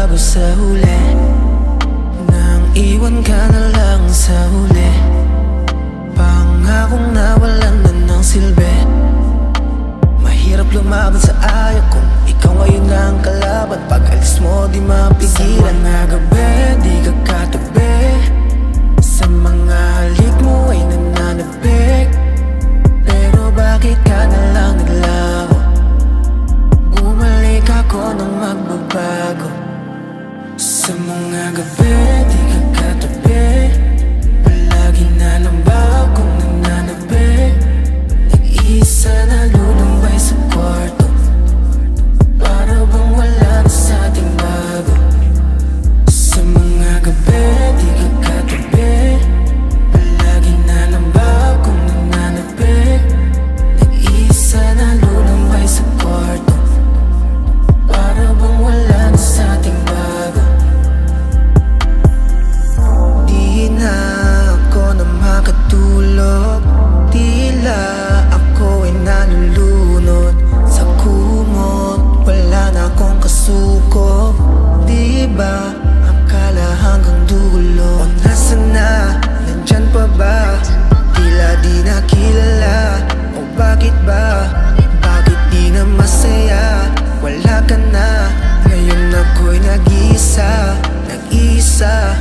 nagbago sa huli, nang iwan ka na lang sa huli. Pangakong nawalan na ng silbi. Mahirap lumaban sa ayaw kung ikaw ngayon ang kalaban. Pag alis mo di mapigilan. Sa mga gabi di ka katabi, sa mga halik mo ay nananabik. Pero bakit ka na lang naglaho? Bumalik ako nang magbabago. Sa mga gabi di ka katabi, palagi na lang ba akong nananabik? Nag-iisa na lulumbay sa kwarto, para bang wala na sa ating bago. Sa mga gabi di ka katabi, palagi na lang ba akong nananabik? Nag-iisa na lulumbay sa kwarto, para bang wala na sa ating bago. Di na ako na makatulog, tila ako ay nalulunod sa kumot. Wala na akong kasuko, di ba akala hanggang dulo? O nasaan na, nandyan pa ba? Tila di na kilala, o bakit ba? Bakit di na masaya? Wala ka na, ngayon ako'y nag-iisa, nag-iisa.